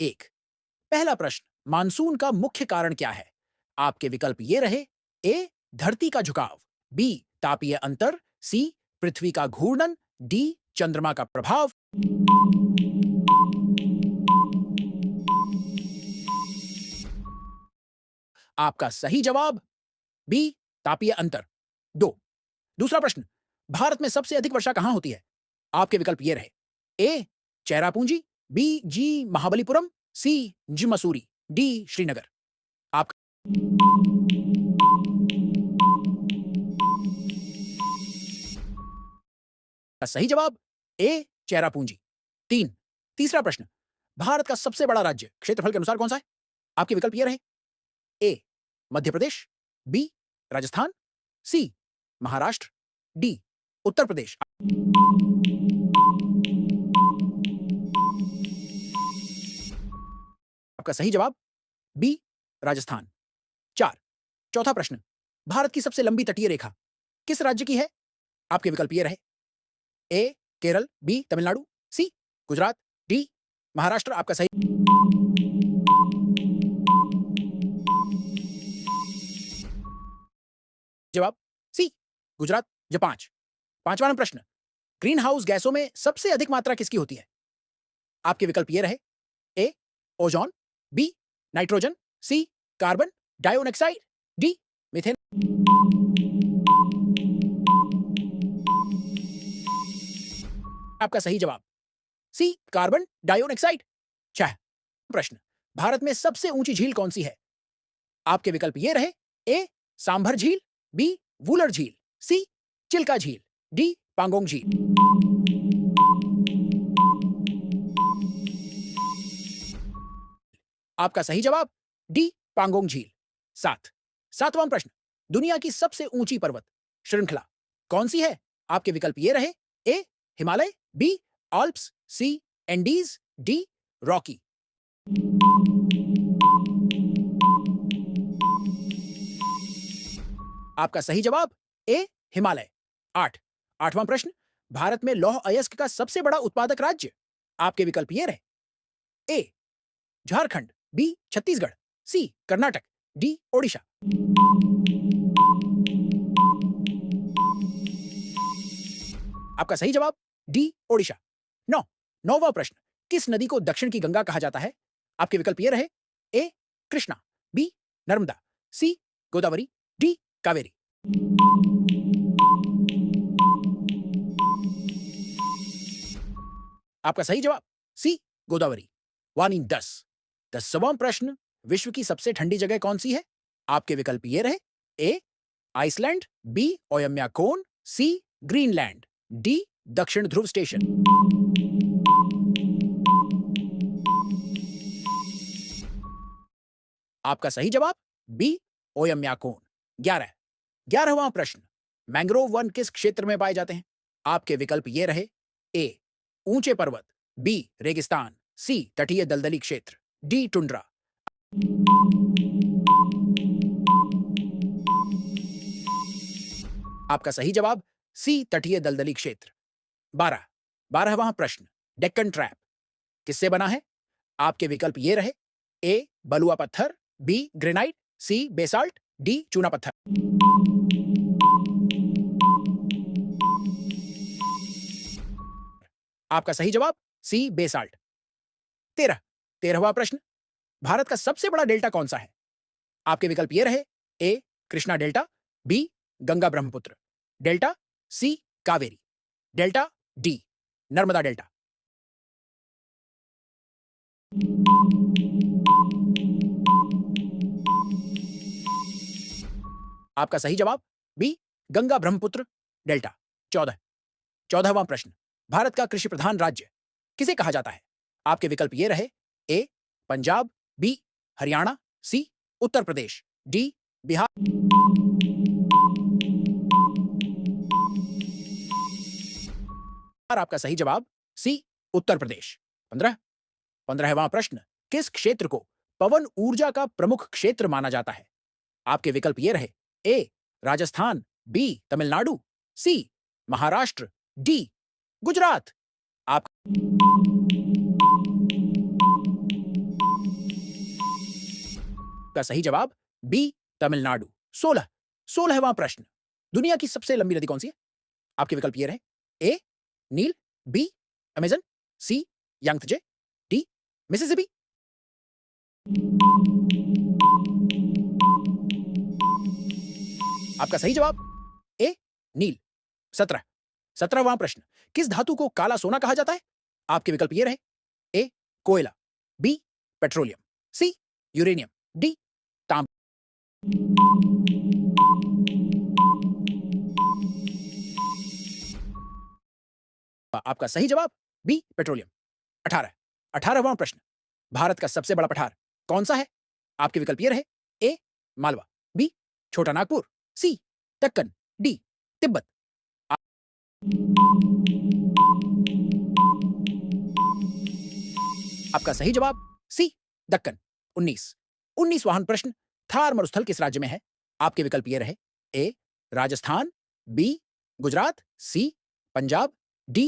1। पहला प्रश्न, मानसून का मुख्य कारण क्या है? आपके विकल्प ये रहे। ए, धरती का झुकाव, बी, तापीय अंतर, सी, पृथ्वी का घूर्णन, डी, चंद्रमा का प्रभाव। आपका सही जवाब बी, तापीय अंतर। 2। दूसरा प्रश्न, भारत में सबसे अधिक वर्षा कहां होती है? आपके विकल्प ये रहे। ए, चेरापूंजी, बी, जी, महाबलीपुरम, सी, जी मसूरी, डी, श्रीनगर। आपका सही जवाब ए, चेरापूंजी। 3। तीसरा प्रश्न, भारत का सबसे बड़ा राज्य क्षेत्रफल के अनुसार कौन सा है? आपके विकल्प ये रहे। ए, मध्य प्रदेश, बी, राजस्थान, सी, महाराष्ट्र, डी, उत्तर प्रदेश। आपका सही जवाब बी, राजस्थान। 4। चौथा प्रश्न, भारत की सबसे लंबी तटीय रेखा किस राज्य की है? आपके विकल्प ये रहे। ए, केरल, बी, तमिलनाडु, सी, गुजरात, डी, महाराष्ट्र। आपका सही जवाब सी, गुजरात। जो 5। पांचवा प्रश्न, ग्रीन हाउस गैसों में सबसे अधिक मात्रा किसकी होती है? आपके विकल्प ये रहे। ए, ओजोन, बी, नाइट्रोजन, सी, कार्बन डाइऑक्साइड, डी, मीथेन। आपका सही जवाब सी, कार्बन डाइऑक्साइड। 6। प्रश्न, भारत में सबसे ऊंची झील कौन सी है? आपके विकल्प ये रहे। ए, सांभर झील, बी, वुलर झील, सी, चिल्का झील, डी, पांगोंग झील। आपका सही जवाब डी, पांगोंग झील। 7। सातवां प्रश्न, दुनिया की सबसे ऊंची पर्वत श्रृंखला कौन सी है? आपके विकल्प ये रहे। ए, हिमालय, बी, आल्प्स, सी, एंडीज, डी, रॉकी। आपका सही जवाब ए, हिमालय। 8। आठवां प्रश्न, भारत में लौह अयस्क का सबसे बड़ा उत्पादक राज्य? आपके विकल्प ये रहे। ए, झारखंड, बी, छत्तीसगढ़, सी, कर्नाटक, डी, ओडिशा। आपका सही जवाब डी, ओडिशा। 9। नौवां प्रश्न, किस नदी को दक्षिण की गंगा कहा जाता है? आपके विकल्प ये रहे। A, Krishna, B, Narmada, C, Godavari, D, Kaveri. आपका सही जवाब सी, गोदावरी। 1 in 10। 10वां प्रश्न, विश्व की सबसे ठंडी जगह कौन सी है? आपके विकल्प ये रहे। ए, आइसलैंड, बी, ओयम्याकोन, सी, ग्रीनलैंड, डी, दक्षिण ध्रुव स्टेशन। आपका सही जवाब बी, ओयम्याकोन। 11। 11वां प्रश्न, मैंग्रोव वन किस क्षेत्र में पाए जाते हैं? आपके विकल्प ये रहे। ए, ऊंचे पर्वत, बी, रेगिस्तान, सी, तटीय दलदली क्षेत्र, डी, टुंड्रा। आपका सही जवाब सी, तटीय दलदली क्षेत्र। 12। 12वां प्रश्न, डेक्कन ट्रैप किससे बना है? आपके विकल्प ये रहे। ए, बलुआ पत्थर, बी, ग्रेनाइट, सी, बेसाल्ट, डी, चूना पत्थर। आपका सही जवाब सी, बेसाल्ट। 13। 13वां प्रश्न, भारत का सबसे बड़ा डेल्टा कौन सा है? आपके विकल्प ये रहे। A, Krishna delta, B, Ganga Brahmaputra delta, C, Kaveri delta, D, Narmada delta. आपका सही जवाब बी, गंगा ब्रह्मपुत्र डेल्टा। 14। 14वां प्रश्न, भारत का कृषि प्रधान राज्य किसे कहा जाता है? आपके विकल्प ये रहे। ए, पंजाब, बी, हरियाणा, सी, उत्तर प्रदेश, डी, बिहार। आपका सही जवाब सी, उत्तर प्रदेश। 15। 15वां प्रश्न, किस क्षेत्र को पवन ऊर्जा का प्रमुख क्षेत्र माना जाता है? आपके विकल्प ये रहे। ए, राजस्थान, बी, तमिलनाडु, सी, महाराष्ट्र, डी, गुजरात। आप आपका सही जवाब बी तमिलनाडु। 16वां प्रश्न, दुनिया की सबसे लंबी नदी कौन सी है? आपके विकल्प ये रहे, ए नील, बी अमेजन, सी यांगत्जे, डी मिसिसिपी। आपका सही जवाब ए नील। 17वां प्रश्न, किस धातु को काला सोना कहा जाता है? आपके विकल्प ये रहे, ए कोयला, बी पेट्रोलियम, सी यूरेनियम, डी तांबा। आपका सही जवाब बी पेट्रोलियम। 18वां प्रश्न, भारत का सबसे बड़ा पठार कौन सा है? आपके विकल्प ये रहे, ए मालवा, बी छोटा नागपुर, सी दक्कन, डी तिब्बत। आपका सही जवाब सी दक्कन। 19वां प्रश्न, थार मरुस्थल किस राज्य में है? आपके विकल्प ये रहे, ए राजस्थान, बी गुजरात, सी पंजाब, डी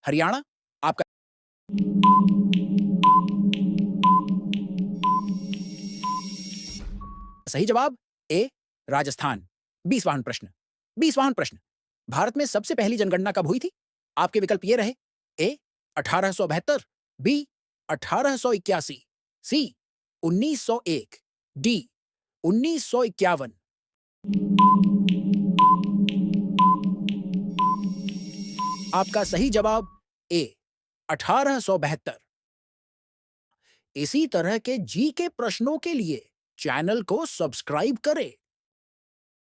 हरियाणा। आपका सही जवाब ए राजस्थान। 20वां प्रश्न, भारत में सबसे पहली जनगणना कब हुई थी? आपके विकल्प ये रहे, ए 1872, बी 1881, सी 1901, डी 1951। आपका सही जवाब ए 1872। इसी तरह के जी के प्रश्नों के लिए चैनल को सब्सक्राइब करें।